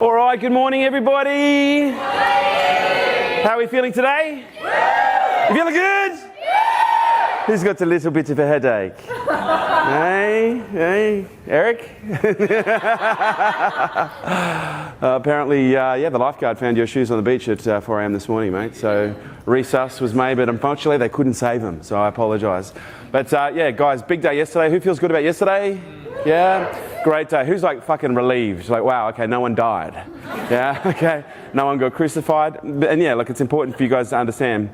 All right, good morning, everybody. How are we feeling today? You feeling good? Who's got a little bit of a headache? Hey, Eric? Apparently, the lifeguard found your shoes on the beach at 4 a.m. this morning, mate. So resus was made, but unfortunately they couldn't save them, so I apologise. But guys, big day yesterday. Who feels good about yesterday? Yeah? Great day. Who's like fucking relieved? Like, wow, okay, no one died. Yeah, okay. No one got crucified. And yeah, look, it's important for you guys to understand.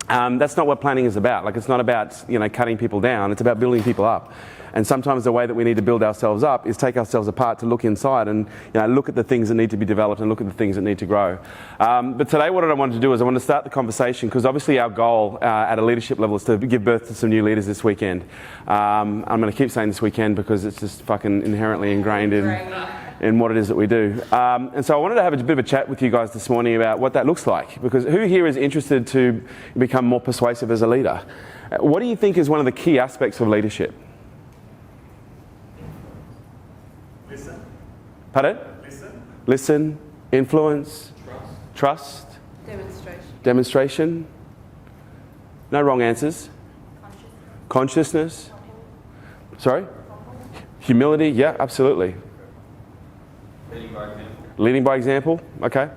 That's not what planning is about. Like, it's not about, cutting people down. It's about building people up. And sometimes the way that we need to build ourselves up is take ourselves apart to look inside and look at the things that need to be developed and look at the things that need to grow. But today what I wanted to do is I want to start the conversation because obviously our goal at a leadership level is to give birth to some new leaders this weekend. I'm going to keep saying this weekend because it's just fucking inherently ingrained in what it is that we do. And so I wanted to have a bit of a chat with you guys this morning about what that looks like, because who here is interested to become more persuasive as a leader? What do you think is one of the key aspects of leadership? Listen. Pardon? Listen, influence, trust, demonstration. No wrong answers. Consciousness. Sorry? Humility, yeah, absolutely. Leading by example, okay.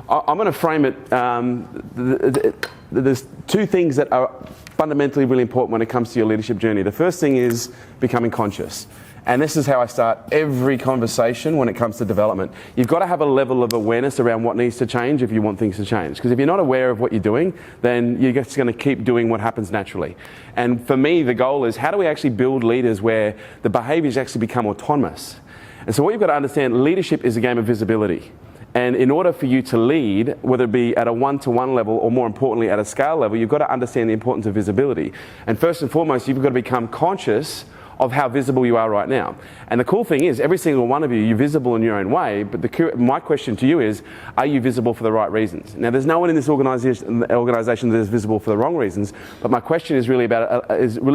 I'm going to frame it, there's two things that are fundamentally really important when it comes to your leadership journey. The first thing is becoming conscious. And this is how I start every conversation when it comes to development. You've got to have a level of awareness around what needs to change if you want things to change. Because if you're not aware of what you're doing, then you're just going to keep doing what happens naturally. And for me, the goal is how do we actually build leaders where the behaviours actually become autonomous? And so what you've got to understand, leadership is a game of visibility. And in order for you to lead, whether it be at a one-to-one level or more importantly at a scale level, you've got to understand the importance of visibility. And first and foremost, you've got to become conscious of how visible you are right now. And the cool thing is, every single one of you, you're visible in your own way, but my question to you is, are you visible for the right reasons? Now, there's no one in this organisation that is visible for the wrong reasons, but my question is really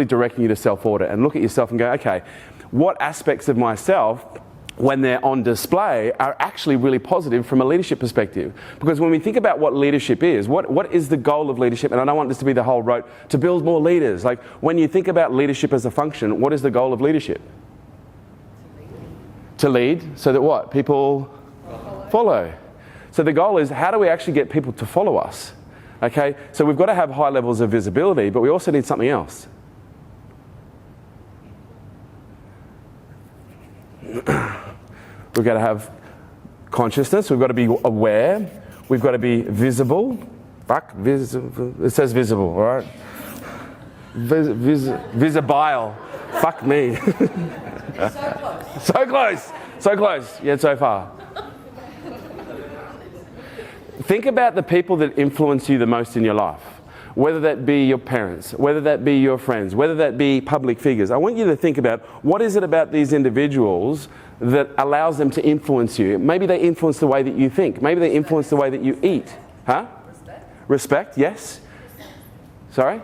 directing you to self-audit and look at yourself and go, okay, what aspects of myself, when they're on display, are actually really positive from a leadership perspective? Because when we think about what leadership is, what is the goal of leadership? And I don't want this to be the whole rote, to build more leaders. Like, when you think about leadership as a function, what is the goal of leadership? To lead, so that what? People follow. So the goal is, how do we actually get people to follow us? Okay, so we've got to have high levels of visibility, but we also need something else. We've got to have consciousness, we've got to be aware, we've got to be visible. It says visible, all right? Visibile. Fuck me. So close, yet so far. Think about the people that influence you the most in your life. Whether that be your parents, whether that be your friends, whether that be public figures. I want you to think about, what is it about these individuals that allows them to influence you? Maybe they influence the way that you think. Maybe they influence the way that you eat. Huh? Respect, yes. Sorry?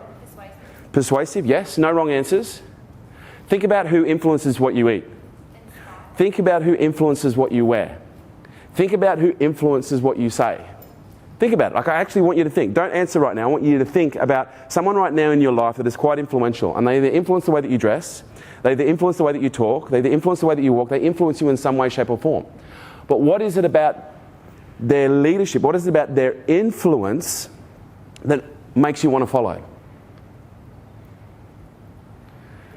Persuasive, yes. No wrong answers. Think about who influences what you eat. Think about who influences what you wear. Think about who influences what you say. Think about it. Like, I actually want you to think. Don't answer right now. I want you to think about someone right now in your life that is quite influential. And they either influence the way that you dress, they either influence the way that you talk, they either influence the way that you walk, they influence you in some way, shape or form. But what is it about their leadership, what is it about their influence that makes you want to follow?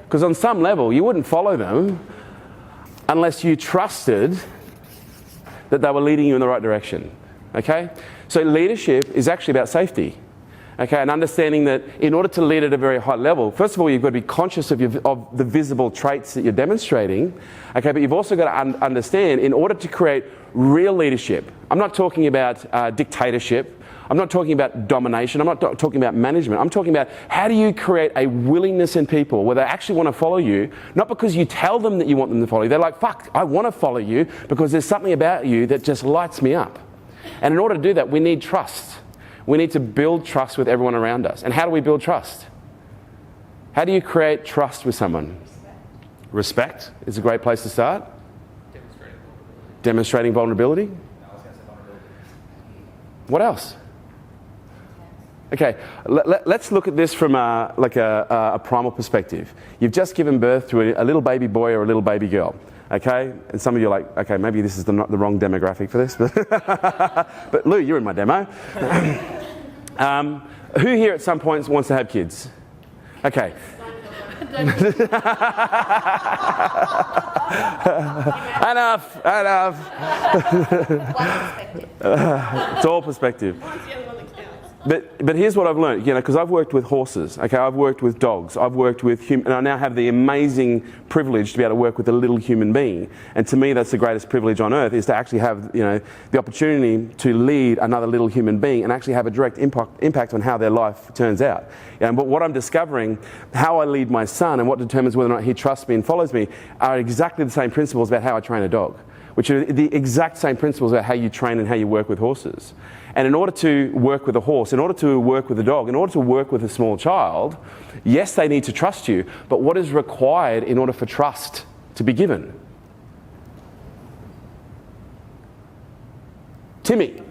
Because on some level, you wouldn't follow them unless you trusted that they were leading you in the right direction. Okay? So leadership is actually about safety. Okay, and understanding that in order to lead at a very high level, first of all, you've got to be conscious of the visible traits that you're demonstrating. Okay, but you've also got to understand, in order to create real leadership, I'm not talking about dictatorship, I'm not talking about domination, I'm not talking about management, I'm talking about how do you create a willingness in people where they actually want to follow you, not because you tell them that you want them to follow you, they're like, fuck, I want to follow you because there's something about you that just lights me up. And in order to do that, we need trust. We need to build trust with everyone around us. And how do we build trust? How do you create trust with someone? Respect is a great place to start. Demonstrating vulnerability. What else? Okay, let's look at this from a primal perspective. You've just given birth to a little baby boy or a little baby girl, okay? And some of you are like, okay, maybe this is the wrong demographic for this, but Lou, you're in my demo. Who here at some point wants to have kids? Okay. Enough. It's all perspective. But here's what I've learned, because I've worked with horses, okay, I've worked with dogs, I've worked with and I now have the amazing privilege to be able to work with a little human being. And to me, that's the greatest privilege on earth, is to actually have, the opportunity to lead another little human being and actually have a direct impact on how their life turns out. But what I'm discovering, how I lead my son and what determines whether or not he trusts me and follows me, are exactly the same principles about how I train a dog, which are the exact same principles about how you train and how you work with horses. And in order to work with a horse, in order to work with a dog, in order to work with a small child, yes, they need to trust you, but what is required in order for trust to be given? Timmy?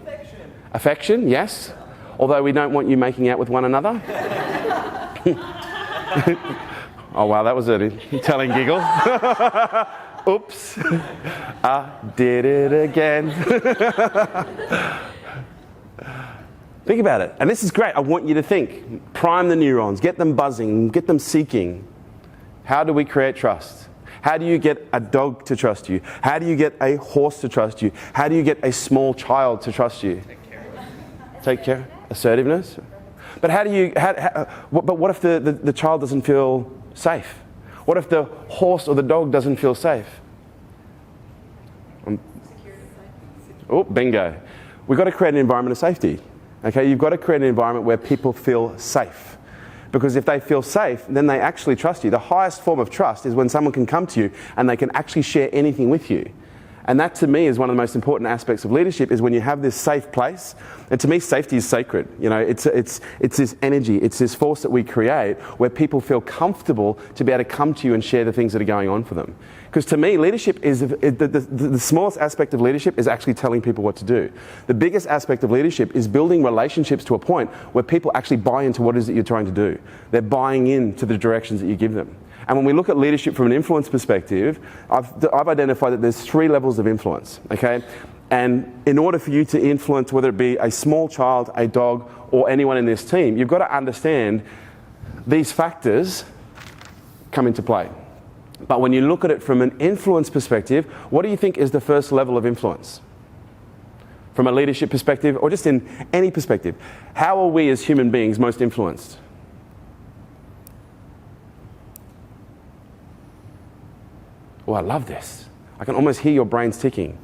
Affection, yes. Although we don't want you making out with one another. Oh wow, that was a telling giggle. Oops. I did it again. Think about it. And this is great. I want you to think. Prime the neurons. Get them buzzing. Get them seeking. How do we create trust? How do you get a dog to trust you? How do you get a horse to trust you? How do you get a small child to trust you? Take care. Assertiveness. But how do you... but what if the child doesn't feel safe? What if the horse or the dog doesn't feel safe? Oh, bingo. We've got to create an environment of safety. Okay, you've got to create an environment where people feel safe. Because if they feel safe, then they actually trust you. The highest form of trust is when someone can come to you and they can actually share anything with you. And that, to me, is one of the most important aspects of leadership, is when you have this safe place. And to me, safety is sacred. It's this energy, it's this force that we create where people feel comfortable to be able to come to you and share the things that are going on for them. Because to me, leadership is, the smallest aspect of leadership is actually telling people what to do. The biggest aspect of leadership is building relationships to a point where people actually buy into what it is that you're trying to do. They're buying into the directions that you give them. And when we look at leadership from an influence perspective, I've identified that there's 3 levels of influence, okay? And in order for you to influence, whether it be a small child, a dog, or anyone in this team, you've got to understand these factors come into play. But when you look at it from an influence perspective, what do you think is the first level of influence? From a leadership perspective, or just in any perspective, how are we as human beings most influenced? Oh, I love this. I can almost hear your brains ticking.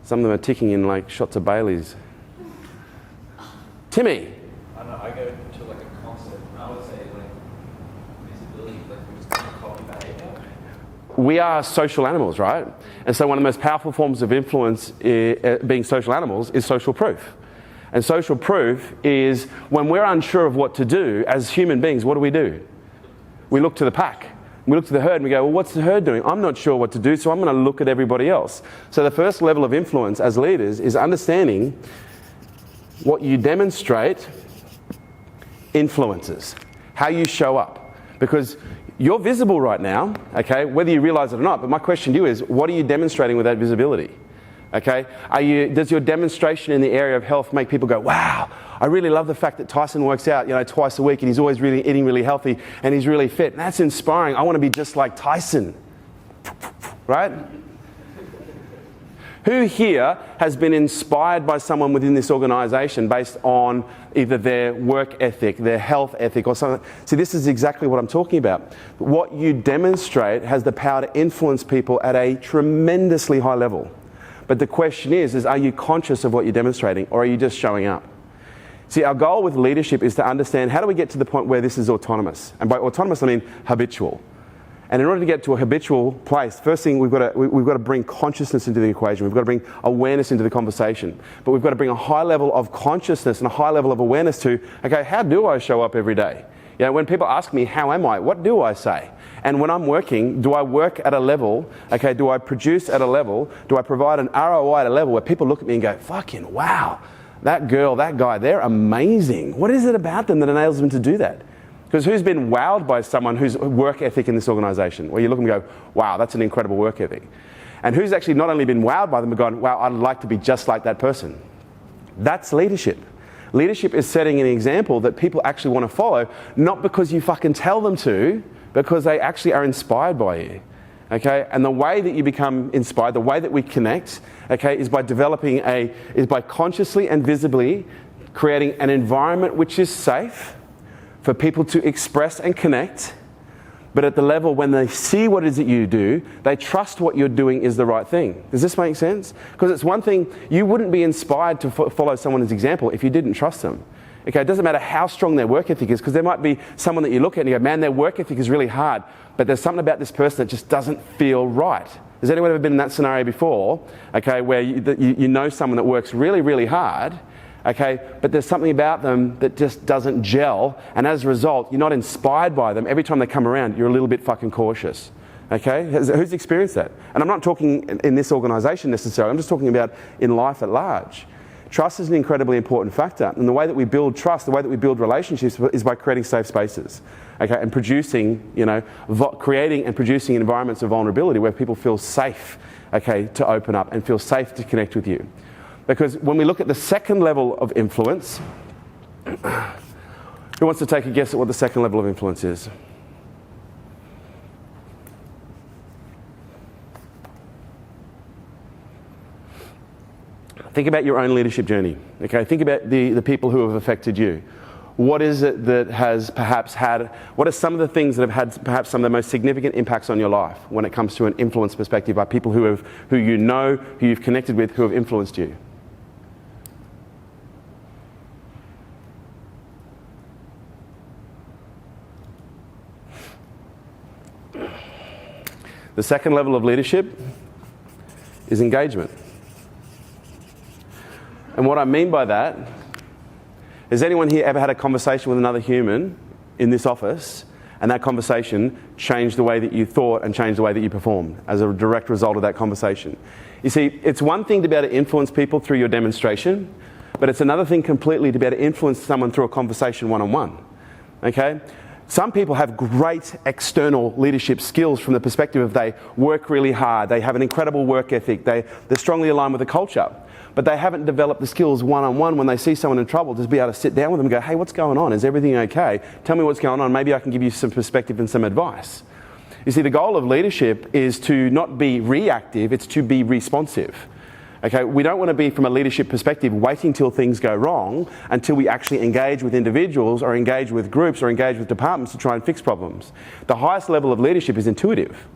Some of them are ticking in like shots of Baileys. Timmy? I don't know, I go to like a concept, and I would say like visibility, like we just kind of copy behavior. We are social animals, right? And so one of the most powerful forms of influence, being social animals, is social proof. And social proof is when we're unsure of what to do, as human beings, what do? We look to the pack. We look to the herd and we go, well, what's the herd doing? I'm not sure what to do, so I'm going to look at everybody else. So the first level of influence as leaders is understanding what you demonstrate influences, how you show up. Because you're visible right now, okay, whether you realize it or not, but my question to you is, what are you demonstrating with that visibility? Okay, does your demonstration in the area of health make people go, wow, I really love the fact that Tyson works out, twice a week, and he's always really eating really healthy, and he's really fit. And that's inspiring. I want to be just like Tyson, right? Who here has been inspired by someone within this organization based on either their work ethic, their health ethic, or something? See, this is exactly what I'm talking about. What you demonstrate has the power to influence people at a tremendously high level. But the question is are you conscious of what you're demonstrating, or are you just showing up? See, our goal with leadership is to understand, how do we get to the point where this is autonomous? And by autonomous, I mean habitual. And in order to get to a habitual place, first thing, we've got to bring consciousness into the equation. We've got to bring awareness into the conversation. But we've got to bring a high level of consciousness and a high level of awareness to, okay, how do I show up every day? When people ask me, how am I? What do I say? And when I'm working, do I work at a level, okay, do I produce at a level, do I provide an ROI at a level where people look at me and go, fucking wow, that girl, that guy, they're amazing. What is it about them that enables them to do that? Because who's been wowed by someone whose work ethic in this organization, where you look and go, wow, that's an incredible work ethic. And who's actually not only been wowed by them, but gone, wow, I'd like to be just like that person. That's leadership. Leadership is setting an example that people actually want to follow, not because you fucking tell them to, because they actually are inspired by you. Okay? And the way that you become inspired, the way that we connect, okay, is by by consciously and visibly creating an environment which is safe for people to express and connect, but at the level when they see what it is that you do, they trust what you're doing is the right thing. Does this make sense? Because it's one thing, you wouldn't be inspired to follow someone's example if you didn't trust them. Okay, it doesn't matter how strong their work ethic is, because there might be someone that you look at and you go, man, their work ethic is really hard, but there's something about this person that just doesn't feel right. Has anyone ever been in that scenario before, okay, where you know someone that works really, really hard, okay, but there's something about them that just doesn't gel, and as a result, you're not inspired by them. Every time they come around, you're a little bit fucking cautious, okay? Who's experienced that? And I'm not talking in this organisation necessarily, I'm just talking about in life at large. Trust is an incredibly important factor, and the way that we build trust, the way that we build relationships is by creating safe spaces, okay, and producing, creating and producing environments of vulnerability where people feel safe, okay, to open up and feel safe to connect with you. Because when we look at the second level of influence, who wants to take a guess at what the second level of influence is? Think about your own leadership journey. Okay, think about the people who have affected you. What is it that has perhaps had, what are some of the things that have had perhaps some of the most significant impacts on your life when it comes to an influence perspective by people who you know, who you've connected with, who have influenced you? The second level of leadership is engagement. And what I mean by that, has anyone here ever had a conversation with another human in this office, and that conversation changed the way that you thought and changed the way that you performed as a direct result of that conversation? You see, it's one thing to be able to influence people through your demonstration, but it's another thing completely to be able to influence someone through a conversation one-on-one, okay? Some people have great external leadership skills from the perspective of they work really hard, they have an incredible work ethic, they're strongly aligned with the culture, but they haven't developed the skills one-on-one when they see someone in trouble to be able to sit down with them and go, hey, what's going on? Is everything okay? Tell me what's going on. Maybe I can give you some perspective and some advice. You see, the goal of leadership is to not be reactive, it's to be responsive. Okay, we don't want to be, from a leadership perspective, waiting till things go wrong until we actually engage with individuals or engage with groups or engage with departments to try and fix problems. The highest level of leadership is intuitive.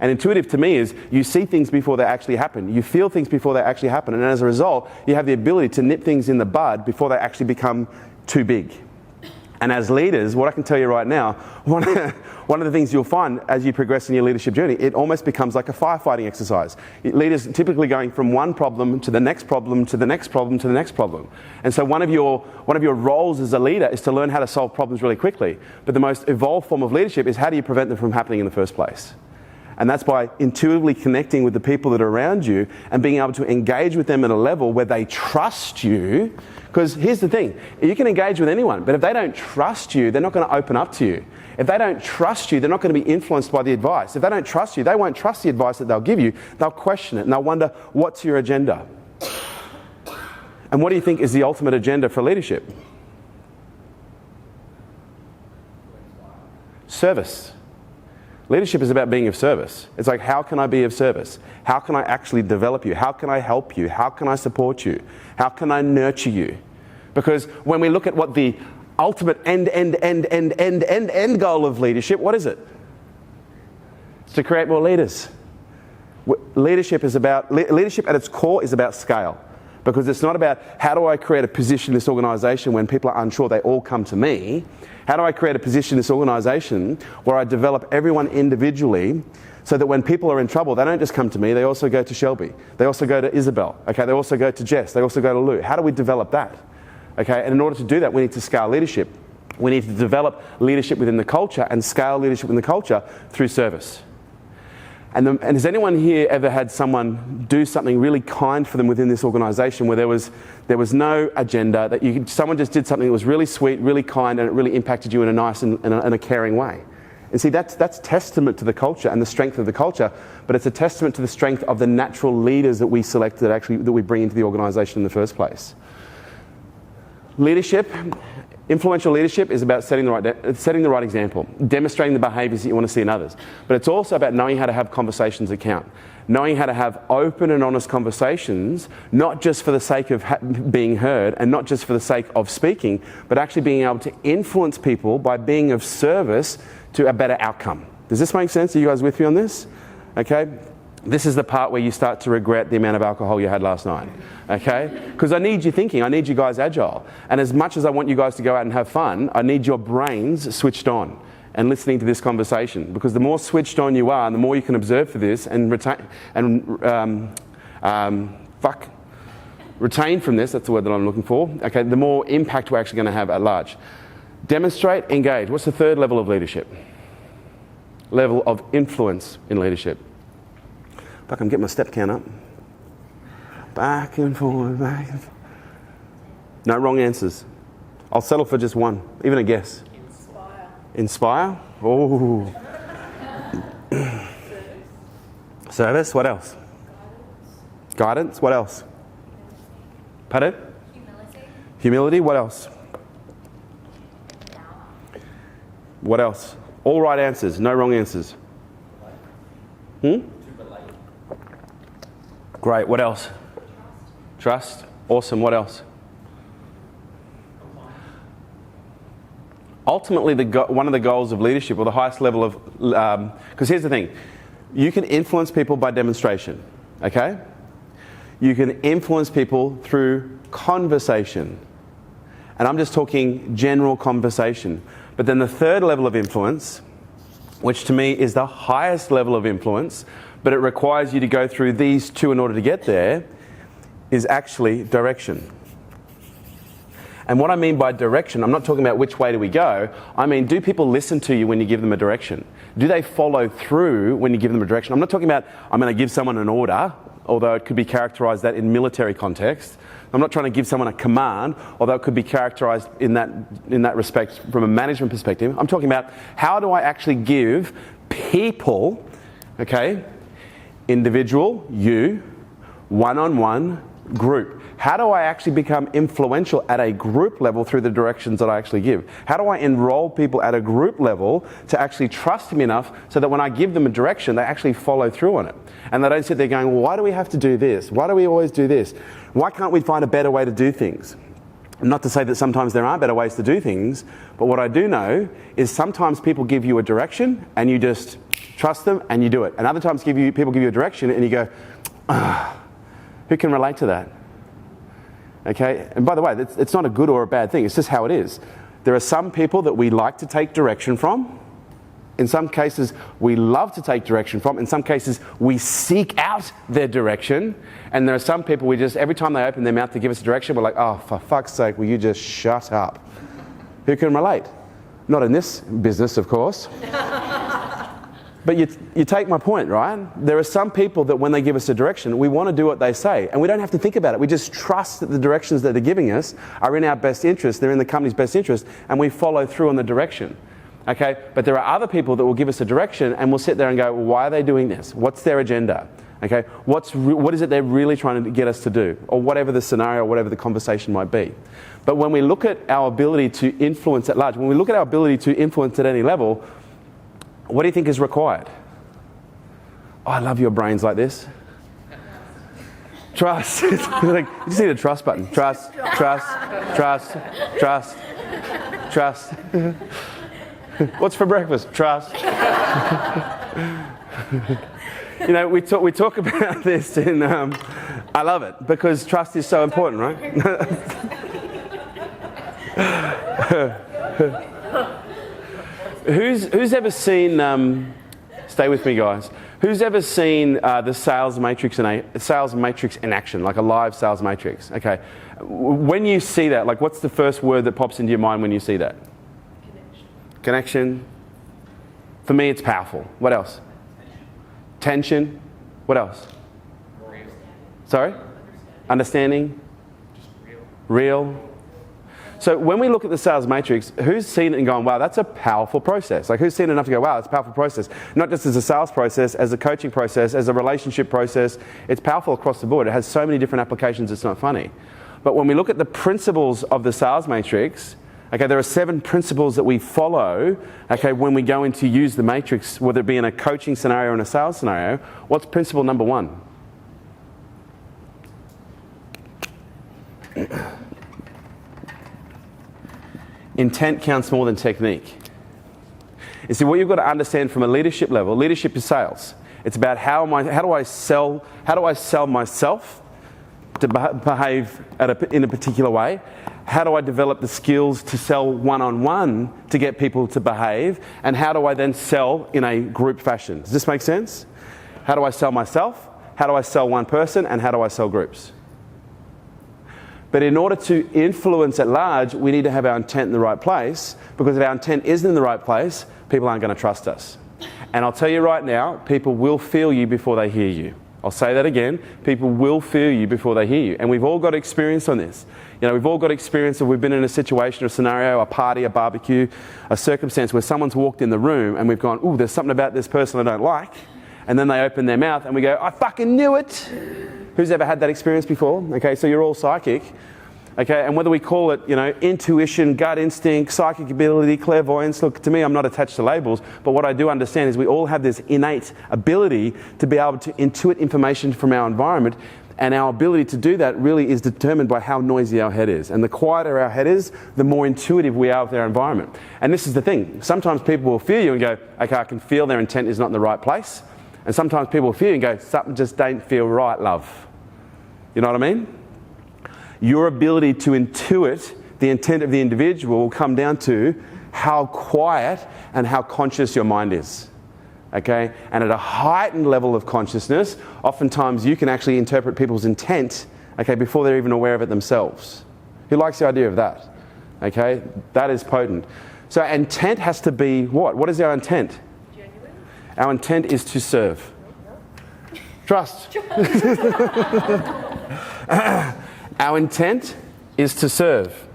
And intuitive to me is you see things before they actually happen. You feel things before they actually happen. And as a result, you have the ability to nip things in the bud before they actually become too big. And as leaders, what I can tell you right now, one of the things you'll find as you progress in your leadership journey, it almost becomes like a firefighting exercise. Leaders typically going from one problem to the next problem to the next problem to the next problem. And so one of your roles as a leader is to learn how to solve problems really quickly. But the most evolved form of leadership is how do you prevent them from happening in the first place? And that's by intuitively connecting with the people that are around you and being able to engage with them at a level where they trust you. Because here's the thing, you can engage with anyone, but if they don't trust you, they're not going to open up to you. If they don't trust you, they're not going to be influenced by the advice. If they don't trust you, they won't trust the advice that they'll give you. They'll question it and they'll wonder, what's your agenda? And what do you think is the ultimate agenda for leadership? Service. Leadership is about being of service. It's like, how can I be of service? How can I actually develop you? How can I help you? How can I support you? How can I nurture you? Because when we look at what the ultimate end goal of leadership, what is it? It's to create more leaders. Leadership at its core is about scale. Because it's not about how do I create a position in this organisation when people are unsure, they all come to me. How do I create a position in this organisation where I develop everyone individually so that when people are in trouble, they don't just come to me, they also go to Shelby. They also go to Isabel. Okay, they also go to Jess. They also go to Lou. How do we develop that? Okay, and in order to do that, we need to scale leadership. We need to develop leadership within the culture and scale leadership within the culture through service. And has anyone here ever had someone do something really kind for them within this organisation where there was no agenda, that someone just did something that was really sweet, really kind, and it really impacted you in a nice and a caring way? And see, that's testament to the culture and the strength of the culture, but it's a testament to the strength of the natural leaders that we select, that we bring into the organisation in the first place. Leadership. Influential leadership is about setting the right example, demonstrating the behaviours that you want to see in others. But it's also about knowing how to have conversations that count, knowing how to have open and honest conversations, not just for the sake of being heard and not just for the sake of speaking, but actually being able to influence people by being of service to a better outcome. Does this make sense? Are you guys with me on this? Okay. This is the part where you start to regret the amount of alcohol you had last night, okay? Because I need you thinking, I need you guys agile. And as much as I want you guys to go out and have fun, I need your brains switched on and listening to this conversation. Because the more switched on you are, and the more you can observe for this and retain from this, that's the word that I'm looking for, okay, the more impact we're actually going to have at large. Demonstrate, engage. What's the third level of leadership? Level of influence in leadership. Fuck, I'm getting my step count up. Back and forward, back and forward. No wrong answers. I'll settle for just one, even a guess. Inspire? Oh. Service, what else? Guidance, what else? Pardon? Humility, what else? What else? All right answers, no wrong answers. Great, what else? Trust. Awesome, what else? Ultimately, one of the goals of leadership, or the highest level of, because here's the thing, you can influence people by demonstration, okay? You can influence people through conversation. And I'm just talking general conversation. But then the third level of influence, which to me is the highest level of influence, but it requires you to go through these two in order to get there, is actually direction. And what I mean by direction, I'm not talking about which way do we go. I mean, do people listen to you when you give them a direction? Do they follow through when you give them a direction? I'm not talking about I'm going to give someone an order, although it could be characterized that in military context. I'm not trying to give someone a command, although it could be characterized in that respect from a management perspective. I'm talking about how do I actually give people, okay, individual, you, one-on-one, group. How do I actually become influential at a group level through the directions that I actually give? How do I enroll people at a group level to actually trust me enough so that when I give them a direction, they actually follow through on it? And they don't sit there going, well, why do we have to do this? Why do we always do this? Why can't we find a better way to do things? Not to say that sometimes there are better ways to do things, but what I do know is sometimes people give you a direction and you just trust them and you do it. And other times people give you a direction and you go, who can relate to that? Okay, and by the way, it's not a good or a bad thing, it's just how it is. There are some people that we like to take direction from. In some cases, we love to take direction from. In some cases, we seek out their direction. And there are some people we just, every time they open their mouth to give us a direction, we're like, oh, for fuck's sake, will you just shut up? Who can relate? Not in this business, of course. But you take my point, right? There are some people that when they give us a direction, we want to do what they say. And we don't have to think about it. We just trust that the directions that they're giving us are in our best interest, they're in the company's best interest, and we follow through on the direction. Okay? But there are other people that will give us a direction and we'll sit there and go, well, why are they doing this? What's their agenda? Okay? What is it they're really trying to get us to do? Or whatever the scenario, whatever the conversation might be. But when we look at our ability to influence at large, when we look at our ability to influence at any level, what do you think is required? Oh, I love your brains like this. Trust. Like, you just need a trust button. Trust, trust, trust, trust, trust. What's for breakfast? Trust. You know, we talk about this in, I love it, because trust is so important, right? Who's ever seen, stay with me guys, who's ever seen the sales matrix in action, like a live sales matrix? Okay, when you see that, like what's the first word that pops into your mind when you see that? Connection. For me, it's powerful. What else? Tension. What else? Real. Sorry? Understanding. Just Real. So when we look at the sales matrix, who's seen it and gone, wow, that's a powerful process? Like, who's seen enough to go, wow, it's a powerful process? Not just as a sales process, as a coaching process, as a relationship process. It's powerful across the board. It has so many different applications, it's not funny. But when we look at the principles of the sales matrix, okay, there are 7 principles that we follow, okay, when we go in to use the matrix, whether it be in a coaching scenario or in a sales scenario. What's principle number 1? Intent counts more than technique. You see, what you've got to understand from a leadership level, leadership is sales. It's about how do I sell myself to behave in a particular way? How do I develop the skills to sell one-on-one to get people to behave? And how do I then sell in a group fashion? Does this make sense? How do I sell myself? How do I sell one person? And how do I sell groups? But in order to influence at large, we need to have our intent in the right place, because if our intent isn't in the right place, people aren't going to trust us. And I'll tell you right now, people will feel you before they hear you. I'll say that again. People will feel you before they hear you. And we've all got experience on this. You know, we've all got experience of we've been in a situation, a scenario, a party, a barbecue, a circumstance where someone's walked in the room and we've gone, ooh, there's something about this person I don't like. And then they open their mouth and we go, I fucking knew it. Who's ever had that experience before? Okay, so you're all psychic. Okay, and whether we call it, you know, intuition, gut instinct, psychic ability, clairvoyance, look, to me, I'm not attached to labels, but what I do understand is we all have this innate ability to be able to intuit information from our environment, and our ability to do that really is determined by how noisy our head is. And the quieter our head is, the more intuitive we are with our environment. And this is the thing. Sometimes people will feel you and go, okay, I can feel their intent is not in the right place. And sometimes people will feel you and go, something just don't feel right, love. You know what I mean? Your ability to intuit the intent of the individual will come down to how quiet and how conscious your mind is. Okay? And at a heightened level of consciousness, oftentimes you can actually interpret people's intent, okay, before they're even aware of it themselves. Who likes the idea of that? Okay? That is potent. So intent has to be what? What is our intent? Genuine. Our intent is to serve. Trust. Our intent is to serve.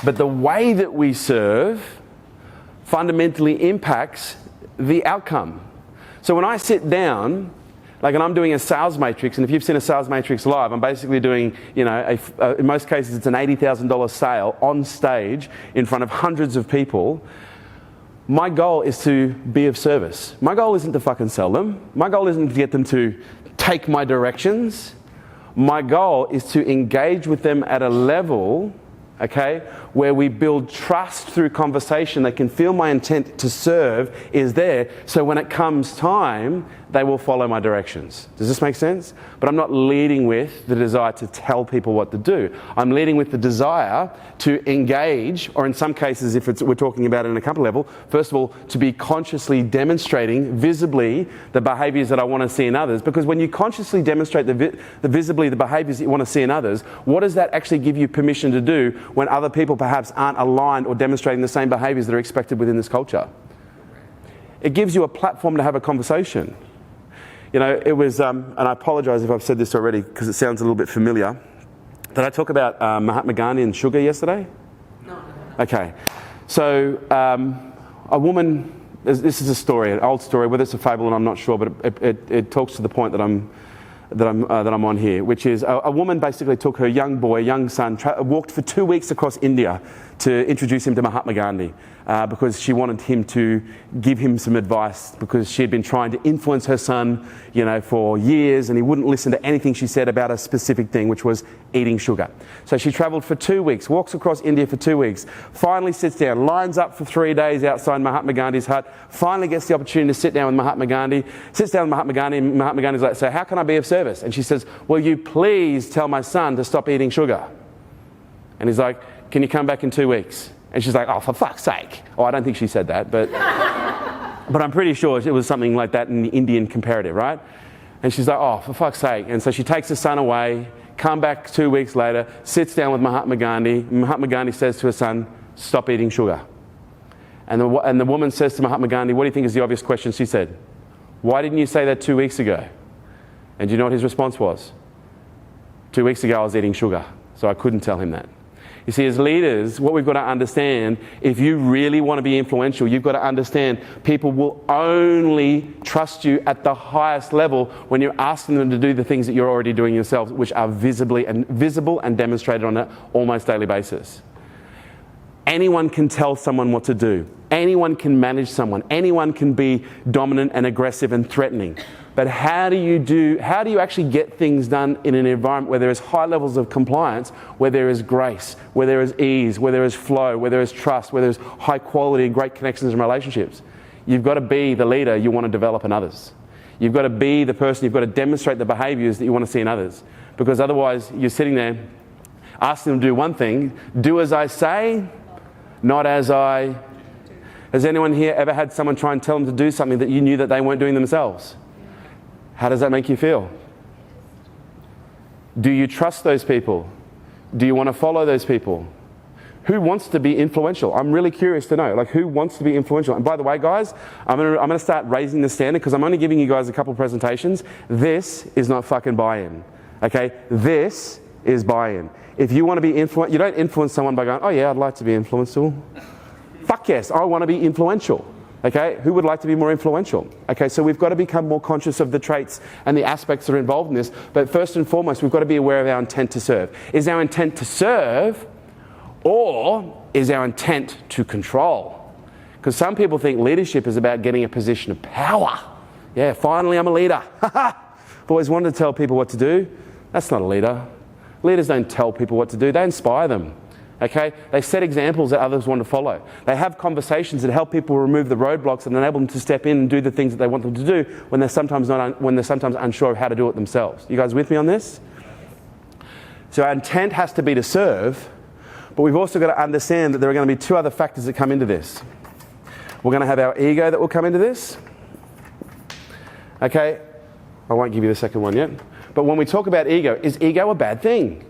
But the way that we serve fundamentally impacts the outcome. So when I sit down, like, and I'm doing a sales matrix, and if you've seen a sales matrix live, I'm basically doing, you know, in most cases it's an $80,000 sale on stage in front of hundreds of people. My goal is to be of service. My goal isn't to fucking sell them. My goal isn't to get them to take my directions. My goal is to engage with them at a level, okay, where we build trust through conversation. They can feel my intent to serve is there, so when it comes time, they will follow my directions. Does this make sense? But I'm not leading with the desire to tell people what to do. I'm leading with the desire to engage, or in some cases, if we're talking about it in a company level, first of all, to be consciously demonstrating visibly the behaviours that I want to see in others. Because when you consciously demonstrate visibly the behaviours that you want to see in others, what does that actually give you permission to do when other people perhaps aren't aligned or demonstrating the same behaviours that are expected within this culture? It gives you a platform to have a conversation. You know, it was, and I apologise if I've said this already because it sounds a little bit familiar. Did I talk about Mahatma Gandhi and sugar yesterday? No. Okay. So a woman, this is a story, an old story, whether it's a fable and I'm not sure, but it talks to the point that I'm on here, which is a woman basically took her young son, walked for 2 weeks across India to introduce him to Mahatma Gandhi because she wanted him to give him some advice, because she had been trying to influence her son, you know, for years, and he wouldn't listen to anything she said about a specific thing, which was eating sugar. So she travelled for 2 weeks, walks across India for 2 weeks, finally sits down, lines up for 3 days outside Mahatma Gandhi's hut, finally gets the opportunity to sit down with Mahatma Gandhi, sits down with Mahatma Gandhi, and Mahatma Gandhi's like, so how can I be of service? And she says, will you please tell my son to stop eating sugar? And he's like, can you come back in 2 weeks? And she's like, oh, for fuck's sake. Oh, I don't think she said that, but I'm pretty sure it was something like that in the Indian comparative, right? And she's like, oh, for fuck's sake. And so she takes her son away, come back 2 weeks later, sits down with Mahatma Gandhi. Mahatma Gandhi says to her son, stop eating sugar. And the woman says to Mahatma Gandhi, what do you think is the obvious question? She said, why didn't you say that 2 weeks ago? And do you know what his response was? 2 weeks ago I was eating sugar, so I couldn't tell him that. You see, as leaders, what we've got to understand, if you really want to be influential, you've got to understand people will only trust you at the highest level when you're asking them to do the things that you're already doing yourselves, which are visible and demonstrated on an almost daily basis. Anyone can tell someone what to do. Anyone can manage someone. Anyone can be dominant and aggressive and threatening. But how do you actually get things done in an environment where there is high levels of compliance, where there is grace, where there is ease, where there is flow, where there is trust, where there is high quality and great connections and relationships? You've got to be the leader you want to develop in others. You've got to be the person, you've got to demonstrate the behaviours that you want to see in others. Because otherwise you're sitting there asking them to do one thing, do as I say, not as I... Has anyone here ever had someone try and tell them to do something that you knew that they weren't doing themselves? How does that make you feel? Do you trust those people? Do you want to follow those people? Who wants to be influential? I'm really curious to know, like, who wants to be influential? And by the way, guys, I'm going to start raising the standard because I'm only giving you guys a couple of presentations. This is not fucking buy-in, okay? This is buy-in. If you want to be influential, you don't influence someone by going, oh yeah, I'd like to be influential. Fuck yes, I want to be influential. Okay, who would like to be more influential? Okay, so we've got to become more conscious of the traits and the aspects that are involved in this. But first and foremost, we've got to be aware of our intent to serve. Is our intent to serve, or is our intent to control? Because some people think leadership is about getting a position of power. Yeah, finally I'm a leader. I've always wanted to tell people what to do. That's not a leader. Leaders don't tell people what to do, they inspire them. Okay? They set examples that others want to follow. They have conversations that help people remove the roadblocks and enable them to step in and do the things that they want them to do when they're sometimes unsure of how to do it themselves. You guys with me on this? So our intent has to be to serve, but we've also got to understand that there are going to be two other factors that come into this. We're going to have our ego that will come into this. Okay? I won't give you the second one yet. But when we talk about ego, is ego a bad thing?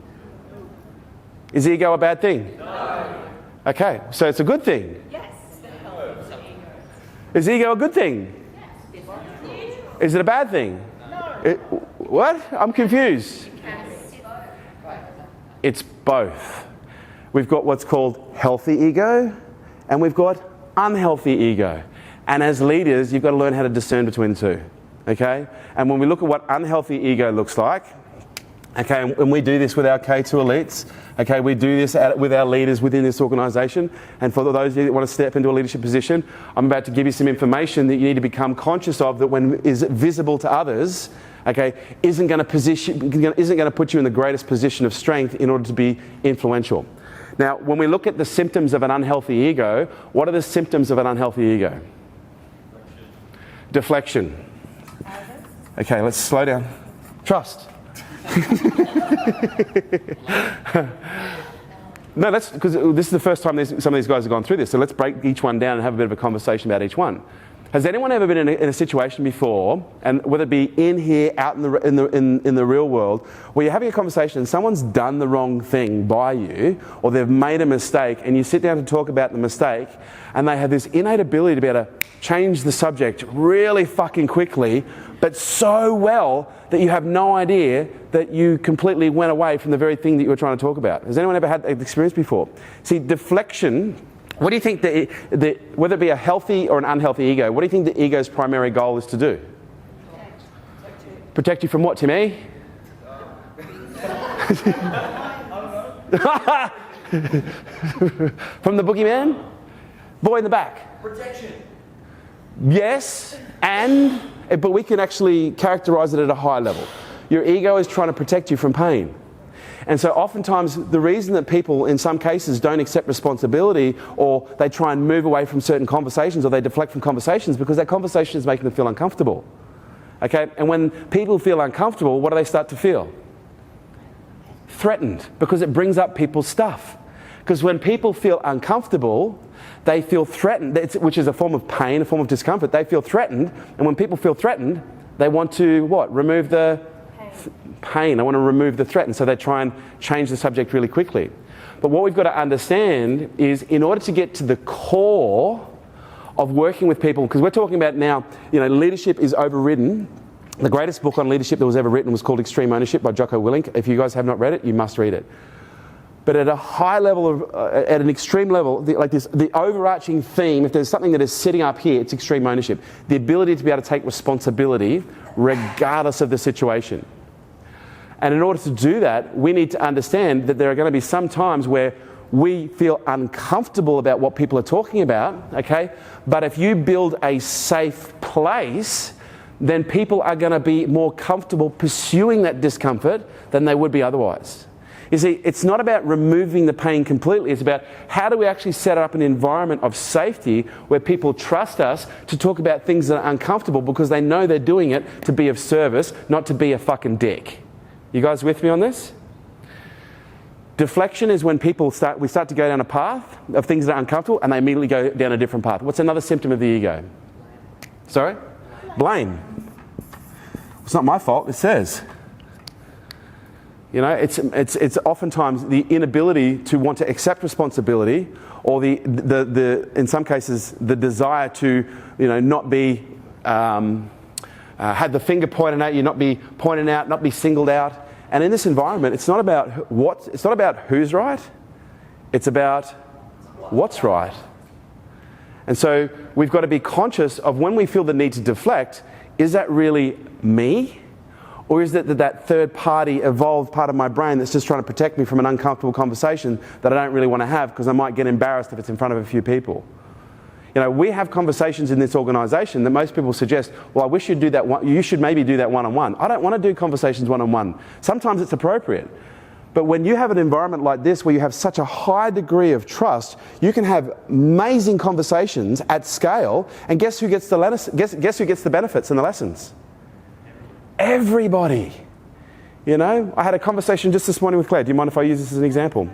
Is ego a bad thing? No. Okay, so it's a good thing. Yes. Is ego a good thing? Yes. Is it a bad thing? No. What? I'm confused. It's both. We've got what's called healthy ego, and we've got unhealthy ego. And as leaders, you've got to learn how to discern between the two. Okay? And when we look at what unhealthy ego looks like, okay, and we do this with our K2 elites, okay, we do this with our leaders within this organisation, and for those of you that want to step into a leadership position, I'm about to give you some information that you need to become conscious of that when is visible to others, okay, isn't going to put you in the greatest position of strength in order to be influential. Now, when we look at the symptoms of an unhealthy ego, what are the symptoms of an unhealthy ego? Deflection. Okay, let's slow down. Trust. No, that's because this is the first time some of these guys have gone through this. So let's break each one down and have a bit of a conversation about each one. Has anyone ever been in a situation before, and whether it be in here, out in the real world, where you're having a conversation and someone's done the wrong thing by you, or they've made a mistake, and you sit down to talk about the mistake, and they have this innate ability to be able to change the subject really fucking quickly, but so well that you have no idea that you completely went away from the very thing that you were trying to talk about? Has anyone ever had that experience before? See, deflection. What do you think, whether it be a healthy or an unhealthy ego, what do you think the ego's primary goal is to do? Protect you from what, Timmy? From the boogeyman? Boy in the back. Protection. Yes, but we can actually characterize it at a high level. Your ego is trying to protect you from pain. And so oftentimes the reason that people in some cases don't accept responsibility, or they try and move away from certain conversations, or they deflect from conversations, because that conversation is making them feel uncomfortable. Okay? And when people feel uncomfortable, what do they start to feel? Threatened, because it brings up people's stuff. Because when people feel uncomfortable, they feel threatened, which is a form of pain, a form of discomfort. They feel threatened, and when people feel threatened, they want to what? Remove the pain. I want to remove the threat, and so they try and change the subject really quickly. But what we've got to understand is, in order to get to the core of working with people, because we're talking about now, leadership is overridden. The greatest book on leadership that was ever written was called Extreme Ownership by Jocko Willink. If you guys have not read it, you must read it. But at a high level, at an extreme level, the overarching theme, if there's something that is sitting up here, it's extreme ownership. The ability to be able to take responsibility regardless of the situation. And in order to do that, we need to understand that there are going to be some times where we feel uncomfortable about what people are talking about, okay? But if you build a safe place, then people are going to be more comfortable pursuing that discomfort than they would be otherwise. You see, it's not about removing the pain completely. It's about how do we actually set up an environment of safety where people trust us to talk about things that are uncomfortable because they know they're doing it to be of service, not to be a fucking dick. You guys with me on this? Deflection is when we start to go down a path of things that are uncomfortable and they immediately go down a different path. What's another symptom of the ego? Sorry? Blame. It's not my fault, it says. It's oftentimes the inability to want to accept responsibility, or the in some cases the desire to not be had the finger pointed at you, not be pointed out, not be singled out. And in this environment, it's not about who's right, it's about what's right. And so we've got to be conscious of when we feel the need to deflect, is that really me? Or is it that third party evolved part of my brain that's just trying to protect me from an uncomfortable conversation that I don't really want to have because I might get embarrassed if it's in front of a few people? We have conversations in this organisation that most people suggest, well, I wish you'd do that you should maybe do that one-on-one. I don't want to do conversations one-on-one. Sometimes it's appropriate. But when you have an environment like this where you have such a high degree of trust, you can have amazing conversations at scale, and guess who gets the benefits and the lessons? Everybody. I had a conversation just this morning with Claire. Do you mind if I use this as an example?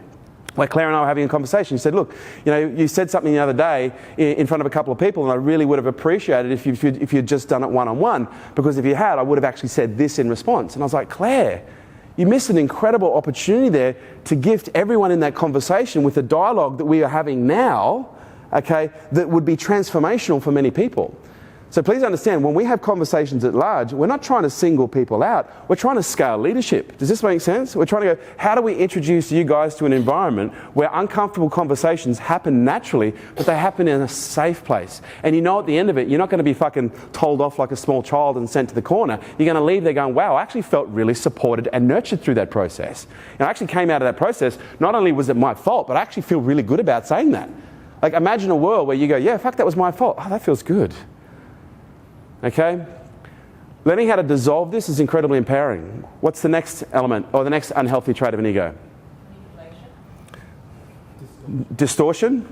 Where Claire and I were having a conversation. She said, look, you said something the other day in front of a couple of people, and I really would have appreciated if you'd just done it one-on-one, because if you had, I would have actually said this in response. And I was like, Claire, you missed an incredible opportunity there to gift everyone in that conversation with a dialogue that we are having now, okay, that would be transformational for many people. So please understand, when we have conversations at large, we're not trying to single people out, we're trying to scale leadership. Does this make sense? We're trying to go, how do we introduce you guys to an environment where uncomfortable conversations happen naturally, but they happen in a safe place? And at the end of it, you're not going to be fucking told off like a small child and sent to the corner. You're going to leave there going, wow, I actually felt really supported and nurtured through that process. And I actually came out of that process, not only was it my fault, but I actually feel really good about saying that. Like, imagine a world where you go, yeah, fuck, that was my fault. Oh, that feels good. Okay? Learning how to dissolve this is incredibly empowering. What's the next element, or the next unhealthy trait of an ego? Distortion.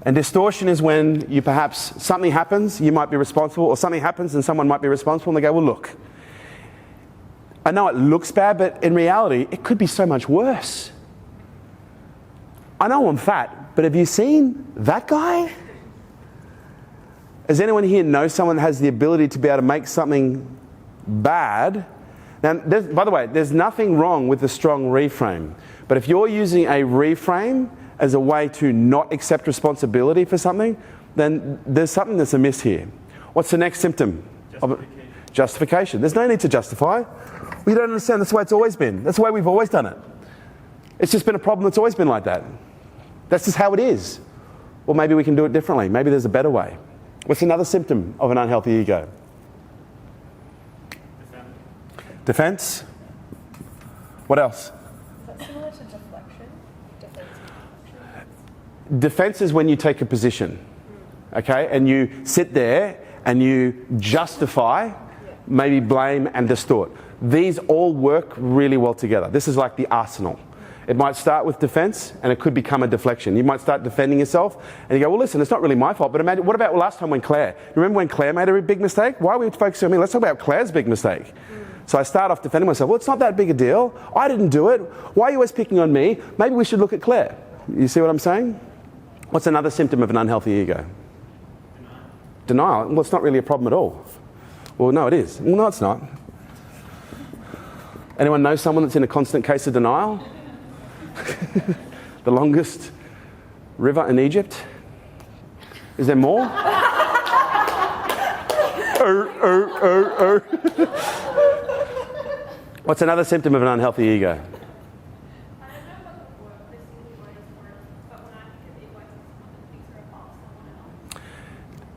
And distortion is when something happens, you might be responsible, or something happens and someone might be responsible, and they go, well, look, I know it looks bad, but in reality, it could be so much worse. I know I'm fat, but have you seen that guy? Does anyone here know someone that has the ability to be able to make something bad? Now, by the way, there's nothing wrong with a strong reframe. But if you're using a reframe as a way to not accept responsibility for something, then there's something that's amiss here. What's the next symptom? Justification. There's no need to justify. We don't understand. That's the way it's always been. That's the way we've always done it. It's just been a problem that's always been like that. That's just how it is. Well, maybe we can do it differently. Maybe there's a better way. What's another symptom of an unhealthy ego? Defense. What else? Is that similar to deflection? Defense is when you take a position, okay, and you sit there and you justify, maybe blame and distort. These all work really well together. This is like the arsenal. It might start with defense and it could become a deflection. You might start defending yourself and you go, well, listen, it's not really my fault, but imagine, what about last time when Claire? Remember when Claire made a big mistake? Why are we focusing on me? Let's talk about Claire's big mistake. So I start off defending myself. Well, it's not that big a deal. I didn't do it. Why are you always picking on me? Maybe we should look at Claire. You see what I'm saying? What's another symptom of an unhealthy ego? Denial. Well, it's not really a problem at all. Well, no, it is. Well, no, it's not. Anyone know someone that's in a constant case of denial? The longest River in Egypt? Is there more? What's another symptom of an unhealthy ego? I don't know about the word, this is the latest word, but when I think of ego, I think someone that thinks they're above someone else.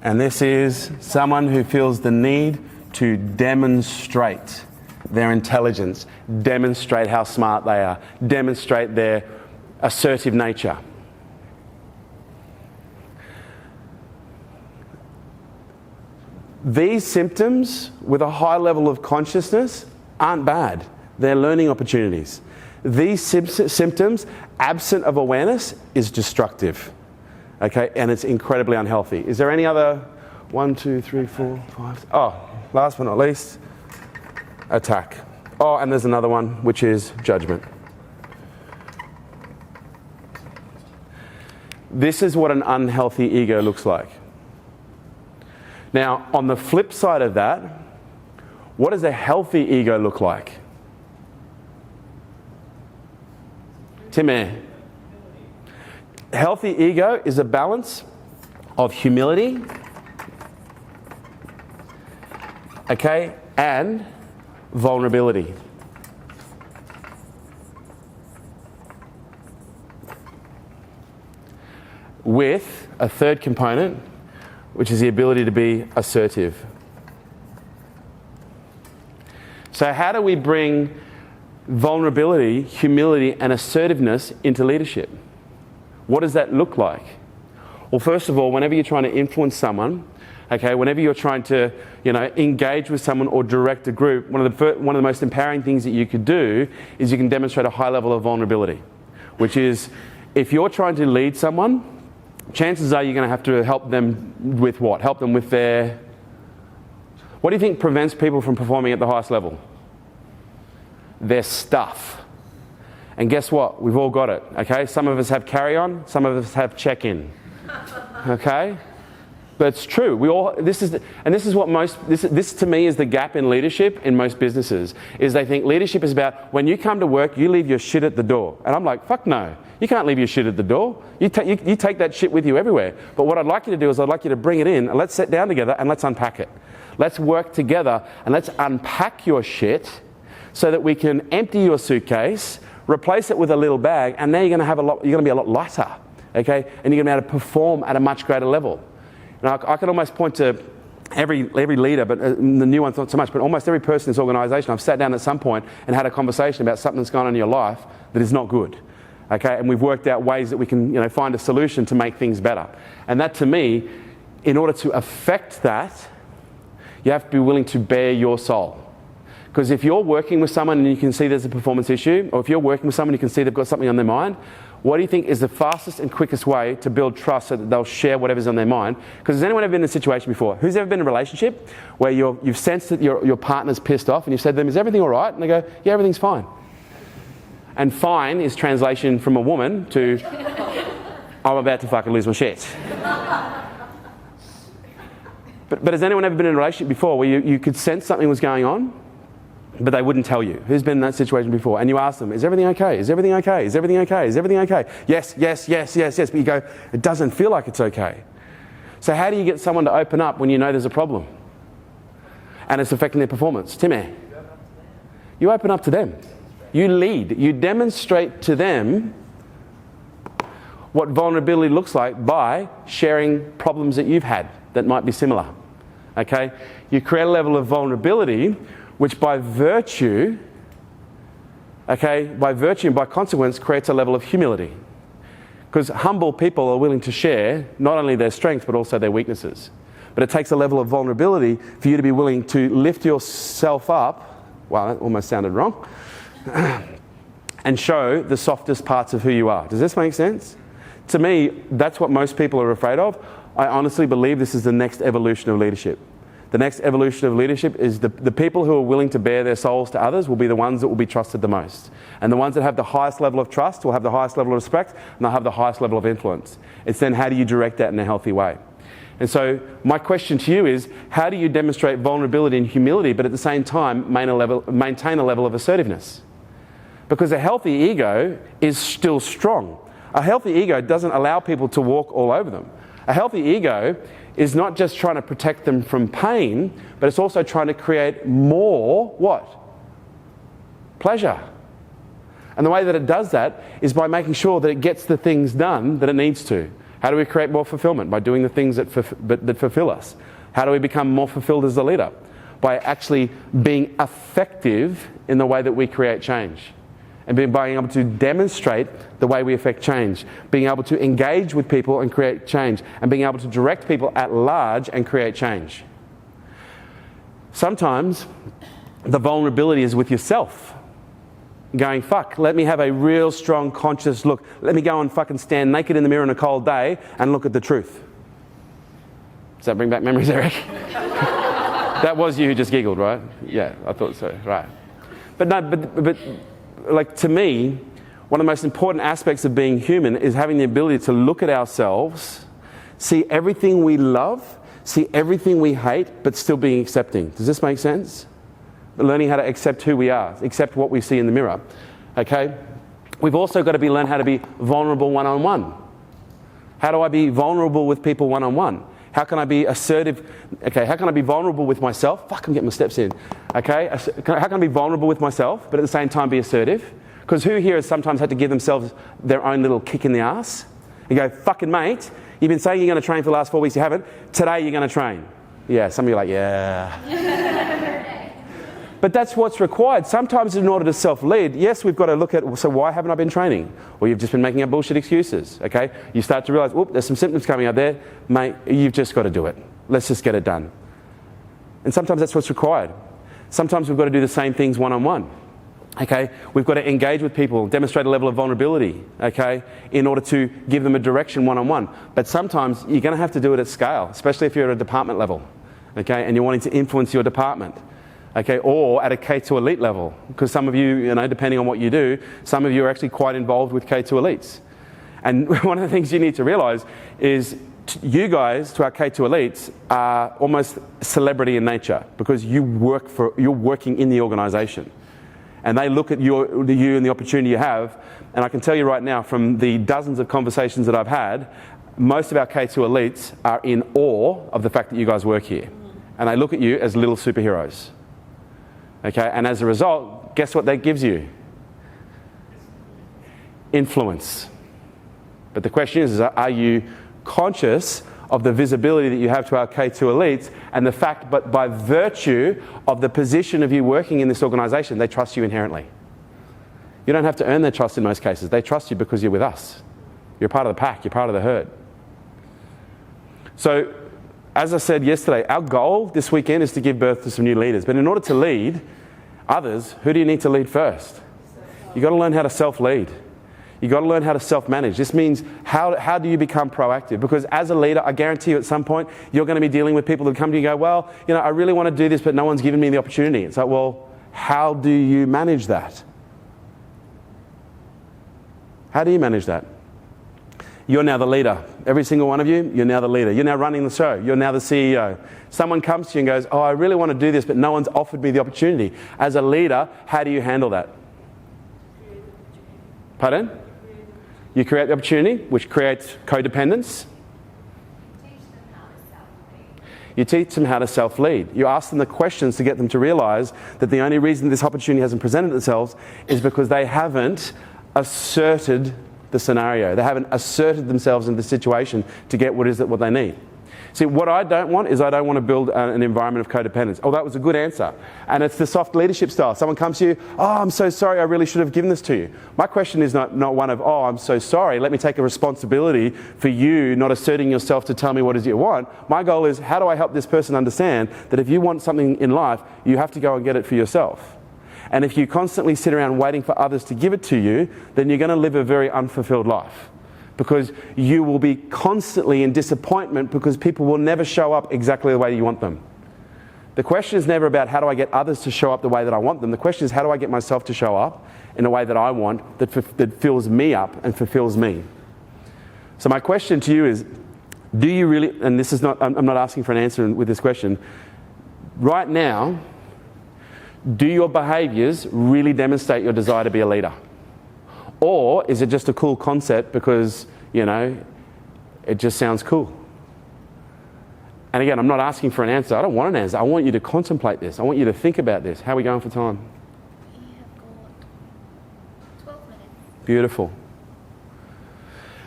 And this is someone who feels the need to demonstrate their intelligence, demonstrate how smart they are, demonstrate their assertive nature. These symptoms with a high level of consciousness aren't bad. They're learning opportunities. These symptoms, absent of awareness, is destructive. Okay, and it's incredibly unhealthy. Is there any other 1, 2, 3, 4, 5? Oh, last but not least, attack. Oh, and there's another one, which is judgment. This is what an unhealthy ego looks like. Now, on the flip side of that, what does a healthy ego look like? Timmy. Healthy ego is a balance of humility, okay, and vulnerability. With a third component, which is the ability to be assertive. So how do we bring vulnerability, humility, and assertiveness into leadership? What does that look like? Well, first of all, whenever you're trying to influence someone, okay, whenever you're trying to, engage with someone or direct a group, one of the most empowering things that you could do is you can demonstrate a high level of vulnerability, which is if you're trying to lead someone, chances are you're going to have to help them with what? Help them with their... What do you think prevents people from performing at the highest level? Their stuff. And guess what? We've all got it, okay? Some of us have carry-on, some of us have check-in, okay? But it's true. This to me is the gap in leadership in most businesses, is they think leadership is about when you come to work, you leave your shit at the door. And I'm like, fuck no. You can't leave your shit at the door. You take that shit with you everywhere. But what I'd like you to do is I'd like you to bring it in and let's sit down together and let's unpack it. Let's work together and let's unpack your shit so that we can empty your suitcase, replace it with a little bag, and now you're going to be a lot lighter, okay? And you're going to be able to perform at a much greater level. Now, I can almost point to every leader, but the new ones not so much, but almost every person in this organisation, I've sat down at some point and had a conversation about something that's gone on in your life that is not good. Okay, and we've worked out ways that we can find a solution to make things better. And that, to me, in order to affect that, you have to be willing to bare your soul. Because if you're working with someone and you can see there's a performance issue, or if you're working with someone you can see they've got something on their mind, what do you think is the fastest and quickest way to build trust so that they'll share whatever's on their mind? Because has anyone ever been in a situation before? Who's ever been in a relationship where you've sensed that your partner's pissed off and you've said to them, is everything all right? And they go, yeah, everything's fine. And fine is translation from a woman to, I'm about to fucking lose my shit. But has anyone ever been in a relationship before where you could sense something was going on, but they wouldn't tell you? Who's been in that situation before? And you ask them, is everything okay? Is everything okay? Is everything okay? Is everything okay? Yes, yes, yes, yes, yes. But you go, it doesn't feel like it's okay. So how do you get someone to open up when you know there's a problem and it's affecting their performance? Timmy, you open up to them. You lead. You demonstrate to them what vulnerability looks like by sharing problems that you've had that might be similar. Okay? You create a level of vulnerability which by virtue and by consequence creates a level of humility. Because humble people are willing to share not only their strengths but also their weaknesses. But it takes a level of vulnerability for you to be willing to lift yourself up, wow, that almost sounded wrong, and show the softest parts of who you are. Does this make sense? To me, that's what most people are afraid of. I honestly believe this is the next evolution of leadership. The next evolution of leadership is the people who are willing to bare their souls to others will be the ones that will be trusted the most. And the ones that have the highest level of trust will have the highest level of respect and they'll have the highest level of influence. It's then how do you direct that in a healthy way? And so my question to you is, how do you demonstrate vulnerability and humility but at the same time maintain a level of assertiveness? Because a healthy ego is still strong. A healthy ego doesn't allow people to walk all over them. A healthy ego is not just trying to protect them from pain, but it's also trying to create more, what? Pleasure. And the way that it does that is by making sure that it gets the things done that it needs to. How do we create more fulfillment? By doing the things that fulfill us. How do we become more fulfilled as a leader? By actually being effective in the way that we create change. And being able to demonstrate the way we affect change. Being able to engage with people and create change. And being able to direct people at large and create change. Sometimes the vulnerability is with yourself. Going, fuck, let me have a real strong conscious look. Let me go and fucking stand naked in the mirror on a cold day and look at the truth. Does that bring back memories, Eric? That was you who just giggled, right? Yeah, I thought so, right. But no, but like to me, one of the most important aspects of being human is having the ability to look at ourselves, see everything we love, see everything we hate, but still being accepting. Does this make sense? Learning how to accept who we are, accept what we see in the mirror. Okay? We've also got to learn how to be vulnerable one-on-one. How do I be vulnerable with people one-on-one? How can I be assertive? Okay, how can I be vulnerable with myself? Fuck, I'm getting my steps in. Okay, how can I be vulnerable with myself, but at the same time be assertive? Because who here has sometimes had to give themselves their own little kick in the ass? And go, fucking mate, you've been saying you're going to train for the last 4 weeks, you haven't. Today you're going to train. Yeah, some of you are like, yeah. But that's what's required. Sometimes in order to self-lead, yes, we've got to look at, so why haven't I been training? Or you've just been making up bullshit excuses, okay? You start to realise, whoop, there's some symptoms coming up there. Mate, you've just got to do it. Let's just get it done. And sometimes that's what's required. Sometimes we've got to do the same things one-on-one, okay? We've got to engage with people, demonstrate a level of vulnerability, okay, in order to give them a direction one-on-one. But sometimes you're going to have to do it at scale, especially if you're at a department level, okay, and you're wanting to influence your department. Okay, or at a K2 elite level, because some of you, depending on what you do, some of you are actually quite involved with K2 elites. And one of the things you need to realise is you guys, to our K2 elites, are almost celebrity in nature because you're working in the organisation. And they look at you and the opportunity you have, and I can tell you right now from the dozens of conversations that I've had, most of our K2 elites are in awe of the fact that you guys work here. And they look at you as little superheroes. Okay, and as a result, guess what that gives you? Influence. But the question is are you conscious of the visibility that you have to our K2 elites and the fact, but by virtue of the position of you working in this organisation, they trust you inherently. You don't have to earn their trust in most cases. They trust you because you're with us. You're part of the pack. You're part of the herd. So, as I said yesterday, our goal this weekend is to give birth to some new leaders. But in order to lead others, who do you need to lead first? You've got to learn how to self-lead. You've got to learn how to self-manage. This means how do you become proactive? Because as a leader, I guarantee you at some point, you're going to be dealing with people that come to you and go, well, I really want to do this, but no one's given me the opportunity. It's like, well, how do you manage that? How do you manage that? You're now the leader. Every single one of you, you're now the leader. You're now running the show. You're now the CEO. Someone comes to you and goes, oh, I really want to do this, but no one's offered me the opportunity. As a leader, how do you handle that? Pardon? You create the opportunity, which creates codependence. You teach them how to self-lead. You ask them the questions to get them to realise that the only reason this opportunity hasn't presented themselves is because they haven't asserted the scenario. They haven't asserted themselves in the situation to get what they need. See, what I don't want is I don't want to build an environment of codependence. Oh, that was a good answer. And it's the soft leadership style. Someone comes to you, oh, I'm so sorry, I really should have given this to you. My question is not one of, oh, I'm so sorry, let me take a responsibility for you not asserting yourself to tell me what it is you want. My goal is, how do I help this person understand that if you want something in life, you have to go and get it for yourself? And if you constantly sit around waiting for others to give it to you, then you're going to live a very unfulfilled life. Because you will be constantly in disappointment because people will never show up exactly the way you want them. The question is never about how do I get others to show up the way that I want them. The question is how do I get myself to show up in a way that I want, that fills me up and fulfills me. So my question to you is, do you really, and this is not, I'm not asking for an answer with this question, right now, do your behaviours really demonstrate your desire to be a leader? Or is it just a cool concept because, you know, it just sounds cool? And again, I'm not asking for an answer. I don't want an answer. I want you to contemplate this. I want you to think about this. How are we going for time? We have got 12 minutes. Beautiful.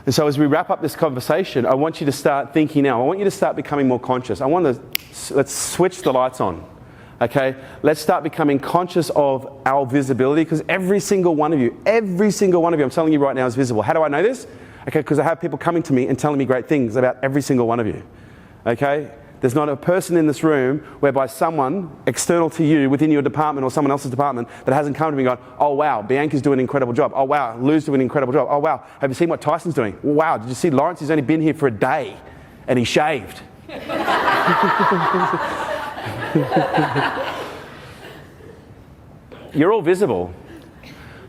And so as we wrap up this conversation, I want you to start thinking now. I want you to start becoming more conscious. Let's switch the lights on. Okay? Let's start becoming conscious of our visibility, because every single one of you, I'm telling you right now, is visible. How do I know this? Okay, because I have people coming to me and telling me great things about every single one of you. Okay? There's not a person in this room whereby someone external to you within your department or someone else's department that hasn't come to me and gone, oh wow, Bianca's doing an incredible job. Oh wow, Lou's doing an incredible job. Oh wow, have you seen what Tyson's doing? Wow, did you see Lawrence? He's only been here for a day and he shaved. You're all visible.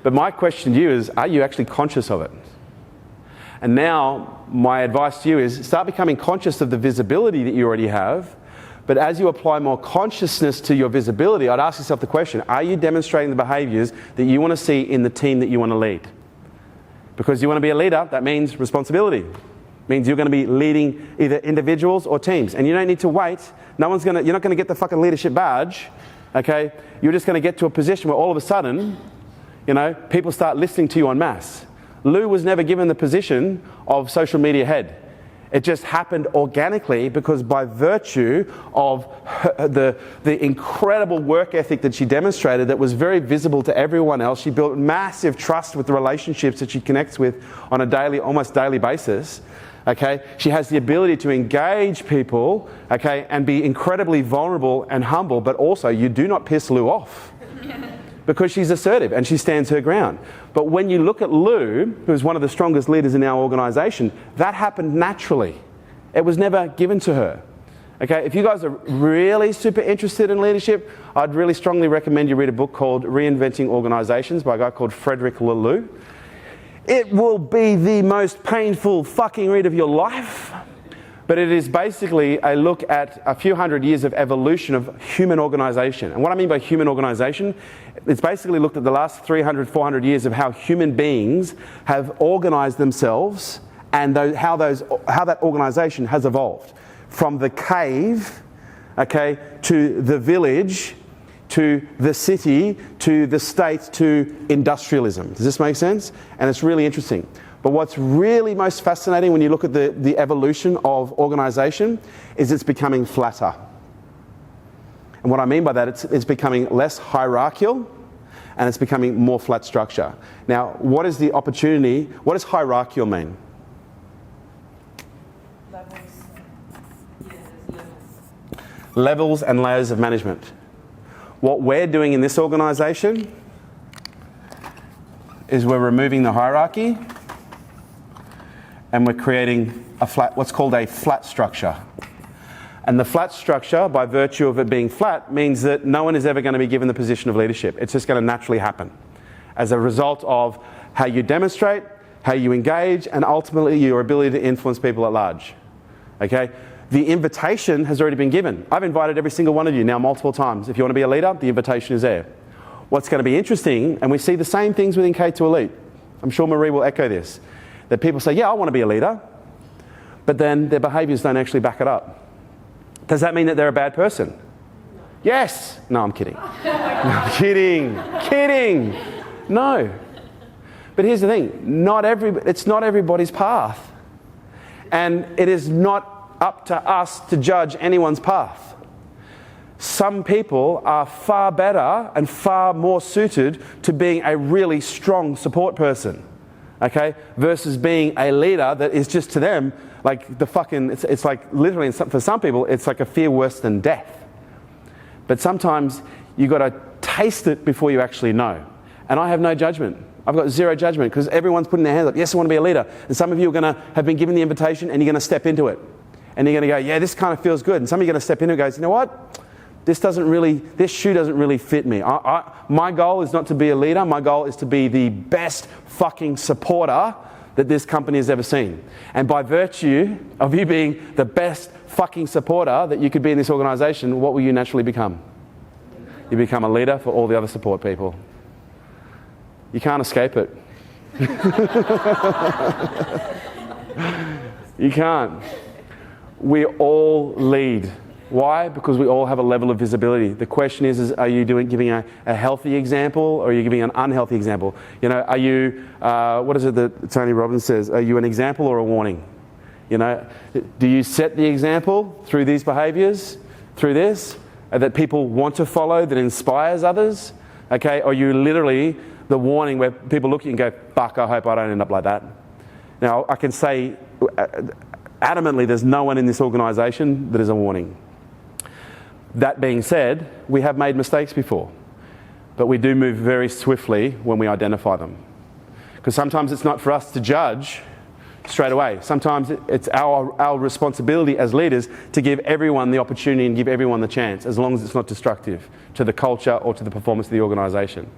But my question to you is, are you actually conscious of it? And now, my advice to you is start becoming conscious of the visibility that you already have. But as you apply more consciousness to your visibility, I'd ask yourself the question, are you demonstrating the behaviours that you want to see in the team that you want to lead? Because you want to be a leader, that means responsibility. It means you're going to be leading either individuals or teams. And you don't need to wait. You're not going to get the fucking leadership badge. Okay? You're just going to get to a position where all of a sudden, you know, people start listening to you en masse. Lou was never given the position of social media head. It just happened organically because by virtue of the incredible work ethic that she demonstrated that was very visible to everyone else, she built massive trust with the relationships that she connects with on a almost daily basis. Okay, she has the ability to engage people, okay, and be incredibly vulnerable and humble, but also you do not piss Lou off. Because she's assertive and she stands her ground. But when you look at Lou, who's one of the strongest leaders in our organisation, that happened naturally. It was never given to her. Okay, if you guys are really super interested in leadership, I'd really strongly recommend you read a book called Reinventing Organisations by a guy called Frederick Laloux. It will be the most painful fucking read of your life. But it is basically a look at a few hundred years of evolution of human organisation. And what I mean by human organisation, it's basically looked at the last 300, 400 years of how human beings have organised themselves and how that organisation has evolved. From the cave, okay, to the village, to the city, to the state, to industrialism. Does this make sense? And it's really interesting. But what's really most fascinating when you look at the evolution of organisation is it's becoming flatter. And what I mean by that, it's becoming less hierarchical and it's becoming more flat structure. Now, what is the opportunity? What does hierarchical mean? Levels. Yeah, there's levels. Levels and layers of management. What we're doing in this organisation is we're removing the hierarchy and we're creating what's called a flat structure. And the flat structure, by virtue of it being flat, means that no one is ever going to be given the position of leadership. It's just going to naturally happen as a result of how you demonstrate, how you engage, and ultimately your ability to influence people at large. Okay? The invitation has already been given. I've invited every single one of you now multiple times. If you want to be a leader, the invitation is there. What's going to be interesting, and we see the same things within K2 Elite. I'm sure Marie will echo this. That people say, yeah, I want to be a leader, but then their behaviours don't actually back it up. Does that mean that they're a bad person? No. Yes! No, I'm kidding. No, I'm kidding. No. But here's the thing, it's not everybody's path. And it is not up to us to judge anyone's path. Some people are far better and far more suited to being a really strong support person. Okay, versus being a leader that is just to them like it's like literally for some people it's like a fear worse than death. But sometimes you got to taste it before you actually know. And I have no judgment. I've got zero judgment because everyone's putting their hands up. Yes, I want to be a leader. And some of you are going to have been given the invitation and you're going to step into it. And you're going to go, yeah, this kind of feels good. And some of you are going to step into it and go, you know what? This shoe doesn't really fit me. My goal is not to be a leader. My goal is to be the best fucking supporter that this company has ever seen. And by virtue of you being the best fucking supporter that you could be in this organisation, what will you naturally become? You become a leader for all the other support people. You can't escape it. You can't. We all lead. Why? Because we all have a level of visibility. The question is are you giving a healthy example, or are you giving an unhealthy example? You know, are you, what is it that Tony Robbins says? Are you an example or a warning? You know, do you set the example through these behaviours, through this, that people want to follow, that inspires others? Okay, or are you literally the warning where people look at you and go, fuck, I hope I don't end up like that. Now, I can say adamantly there's no one in this organisation that is a warning. That being said, we have made mistakes before, but we do move very swiftly when we identify them. Because sometimes it's not for us to judge straight away. Sometimes it's our responsibility as leaders to give everyone the opportunity and give everyone the chance, as long as it's not destructive to the culture or to the performance of the organisation.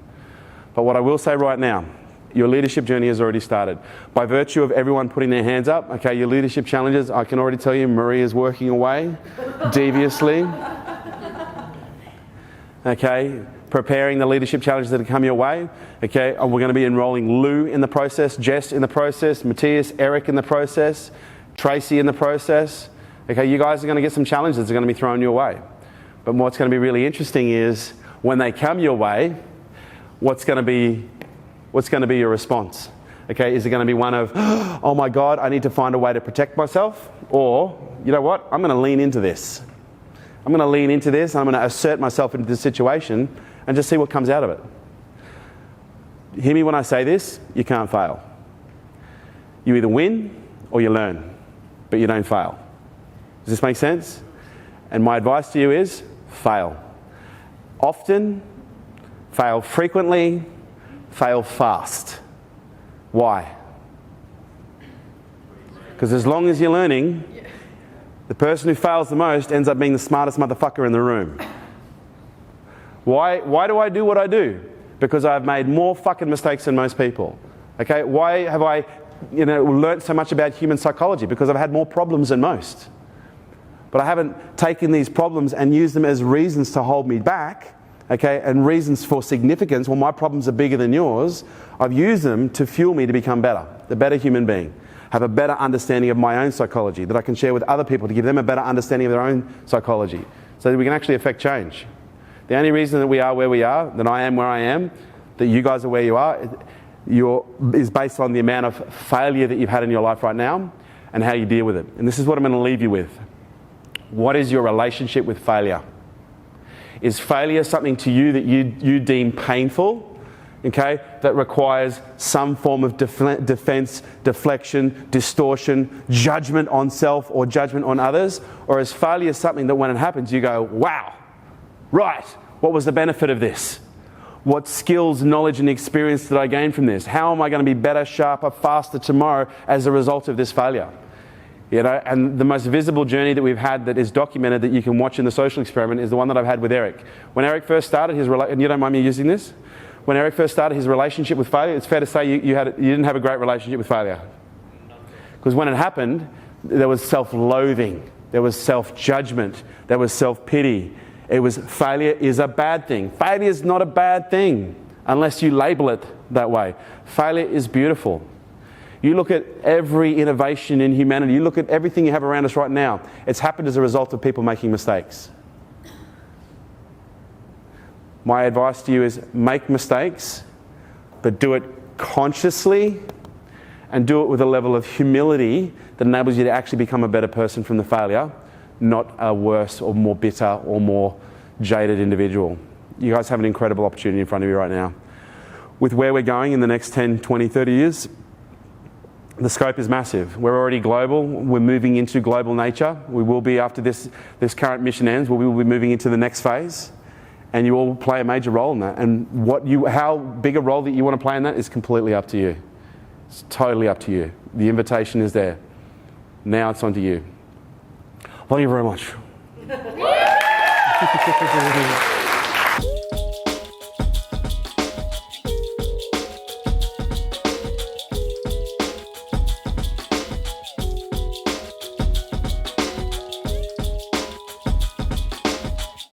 But what I will say right now, your leadership journey has already started. By virtue of everyone putting their hands up, okay, your leadership challenges, I can already tell you Marie is working away deviously. Okay, preparing the leadership challenges that come your way. Okay, we're going to be enrolling Lou in the process, Jess in the process, Matthias, Eric in the process, Tracy in the process. Okay, you guys are going to get some challenges that are going to be thrown your way. But what's going to be really interesting is when they come your way, what's going to be your response? Okay, is it going to be one of, oh my God, I need to find a way to protect myself? Or, you know what, I'm going to lean into this. I'm going to lean into this, and I'm going to assert myself into this situation and just see what comes out of it. Hear me when I say this, you can't fail. You either win or you learn, but you don't fail. Does this make sense? And my advice to you is fail. Often, fail frequently, fail fast. Why? Because as long as you're learning, the person who fails the most ends up being the smartest motherfucker in the room. Why do I do what I do? Because I've made more fucking mistakes than most people. Okay, why have I learned so much about human psychology? Because I've had more problems than most. But I haven't taken these problems and used them as reasons to hold me back, okay, and reasons for significance. Well, my problems are bigger than yours. I've used them to fuel me to become better, the better human being. Have a better understanding of my own psychology that I can share with other people to give them a better understanding of their own psychology so that we can actually affect change. The only reason that we are where we are, that I am where I am, that you guys are where you are, is based on the amount of failure that you've had in your life right now and how you deal with it. And this is what I'm going to leave you with. What is your relationship with failure? Is failure something to you that you deem painful? Okay, that requires some form of defense, deflection, distortion, judgment on self or judgment on others? Or is failure something that when it happens you go, wow, right, what was the benefit of this? What skills, knowledge and experience did I gain from this? How am I going to be better, sharper, faster tomorrow as a result of this failure? You know, and the most visible journey that we've had that is documented that you can watch in the social experiment is the one that I've had with Eric. When Eric first started his relationship, and you don't mind me using this? When Eric first started his relationship with failure, it's fair to say you didn't have a great relationship with failure. Because when it happened, there was self-loathing, there was self-judgment, there was self-pity. It was failure is a bad thing. Failure is not a bad thing unless you label it that way. Failure is beautiful. You look at every innovation in humanity, you look at everything you have around us right now, it's happened as a result of people making mistakes. My advice to you is make mistakes, but do it consciously and do it with a level of humility that enables you to actually become a better person from the failure, not a worse or more bitter or more jaded individual. You guys have an incredible opportunity in front of you right now. With where we're going in the next 10, 20, 30 years, the scope is massive. We're already global. We're moving into global nature. We will be after this current mission ends, we will be moving into the next phase. And you all play a major role in that. And how big a role that you want to play in that is completely up to you. It's totally up to you. The invitation is there. Now it's on to you. Thank you very much.